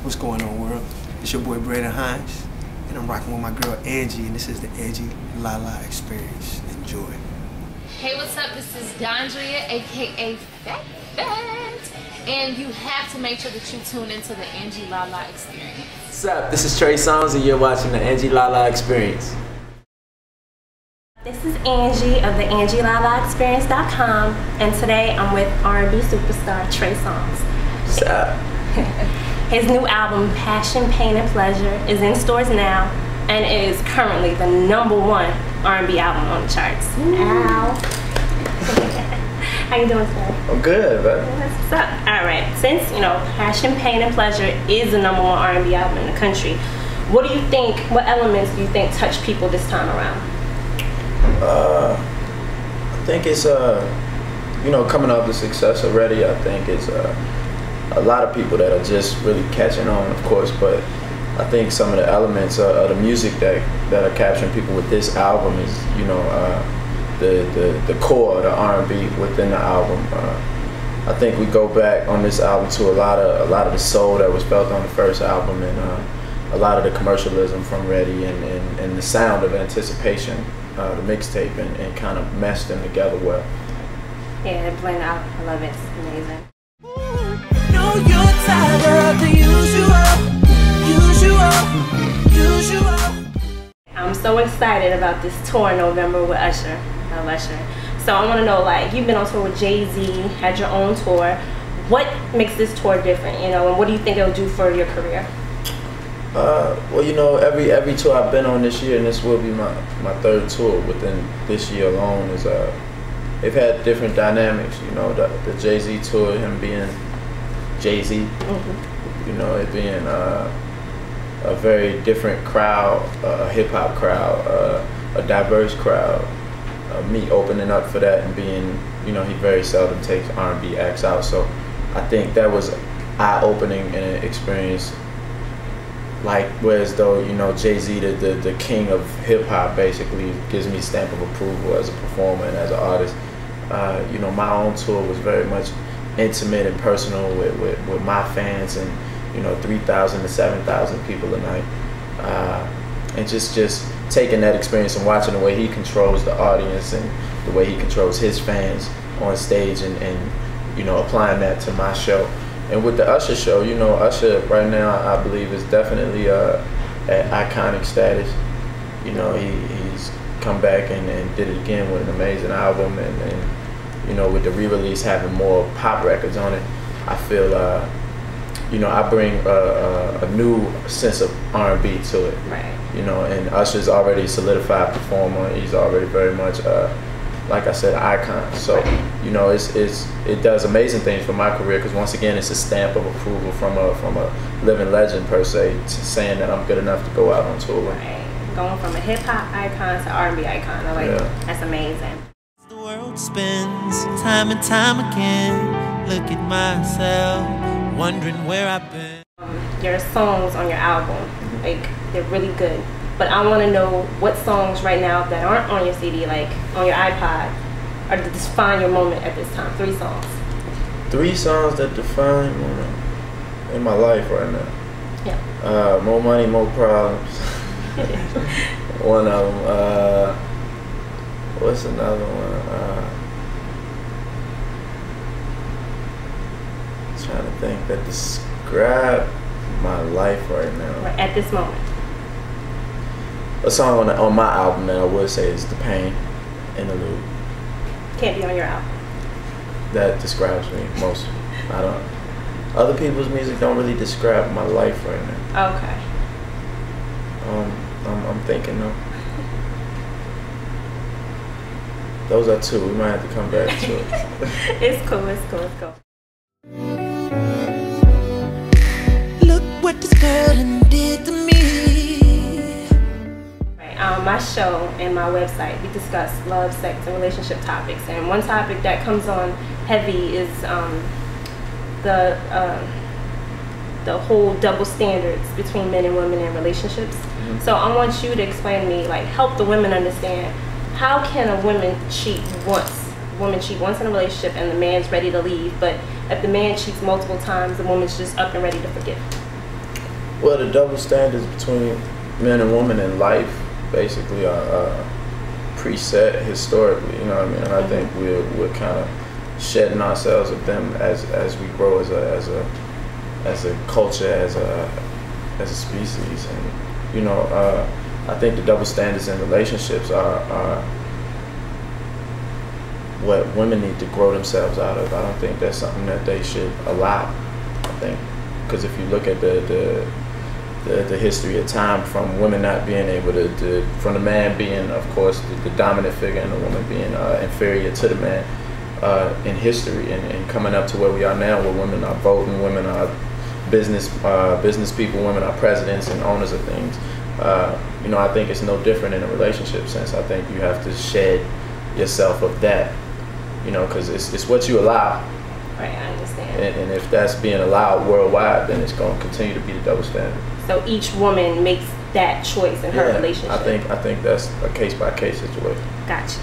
What's going on, world? It's your boy Braden Hines, and I'm rocking with my girl Angie, and this is the Angielala Experience. Enjoy. Hey, what's up? This is Dondria, aka Fat Fat, and you have to make sure that you tune into the Angielala Experience. What's up? This is Trey Songz, and you're watching the Angielala Experience. This is Angie of the AngielalaExperience.com, and today I'm with R&B superstar Trey Songz. What's up? His new album, Passion, Pain, and Pleasure, is in stores now and is currently the #1 R&B album on the charts. Ow. How you doing today? I'm good, man. What's up? All right. Since, you know, Passion, Pain, and Pleasure is the #1 R&B album in the country, what do you think, what elements do you think touch people this time around? I think it's, you know, coming off the success already, I think it's a lot of people that are just really catching on, of course, but I think some of the elements of the music that are capturing people with this album is, you know, the core, the R&B within the album. I think we go back on this album to a lot of the soul that was felt on the first album, and a lot of the commercialism from Ready and the sound of Anticipation, the mixtape, and kind of meshed them together well. Yeah, it blend out. I love it. It's amazing. Know you're tired of the usual. I'm so excited about this tour in November with Usher. I love Usher. So I want to know, like, you've been on tour with Jay-Z, had your own tour. What makes this tour different, you know, and what do you think it'll do for your career? Well, you know, every tour I've been on this year, and this will be my third tour within this year alone, is they've had different dynamics. You know, the Jay-Z tour, him being Jay-Z, you know, it being a very different crowd, a hip-hop crowd, a diverse crowd. Me opening up for that and being, you know, he very seldom takes R&B acts out, so I think that was eye-opening and an experience. Like, whereas though, you know, Jay-Z, the king of hip-hop, basically gives me stamp of approval as a performer and as an artist. You know, my own tour was very much intimate and personal with my fans, and, you know, 3,000 to 7,000 people a night. And just taking that experience and watching the way he controls the audience and the way he controls his fans on stage, and you know, applying that to my show. And with the Usher show, you know, Usher right now, I believe, is definitely at iconic status. You know, he's come back and did it again with an amazing album, and you know, with the re-release having more pop records on it, I feel, you know, I bring a new sense of R&B to it. Right. You know, and Usher's already a solidified performer. He's already very much, like I said, an icon. So, you know, it does amazing things for my career, because once again, it's a stamp of approval from a living legend per se, saying that I'm good enough to go out on tour. Right. Going from a hip hop icon to R&B icon. I like that. That's amazing. The world spins time and time again. Look at myself, wondering where I've been. Your songs on your album, like, they're really good. But I want to know what songs right now that aren't on your CD, like on your iPod, or to define your moment at this time. 3 songs. 3 songs that define in my life right now. Yeah. More Money, More Problems. One of them. What's another one? Trying to think that describe my life right now. Right at this moment. A song on my album that I would say is The Pain Interlude. Can't be on your album. That describes me most. I don't. Other people's music don't really describe my life right now. Okay. I'm thinking though. Those are 2. We might have to come back to it. It's cool. It's cool. It's cool. Look what this girl did to me. My show and my website, we discuss love, sex, and relationship topics. And one topic that comes on heavy is the whole double standards between men and women in relationships. So I want you to explain to me, like, help the women understand, how can a woman cheat once in a relationship and the man's ready to leave, but if the man cheats multiple times, the woman's just up and ready to forgive? Well, the double standards between men and women in life basically are preset historically, you know what I mean? And I think we're kind of shedding ourselves of them as we grow as a culture, as a species. And you know, I think the double standards in relationships are what women need to grow themselves out of. I don't think that's something that they should allow. I think because if you look at the history of time, from women not being able to from the man being, of course, the dominant figure, and the woman being inferior to the man in history, and coming up to where we are now, where women are voting, women are business people, women are presidents and owners of things. You know, I think it's no different in a relationship sense. I think you have to shed yourself of that, you know, because it's what you allow. Right, I understand. And if that's being allowed worldwide, then it's going to continue to be the double standard. So each woman makes that choice in her relationship. I think that's a case by case situation. Gotcha.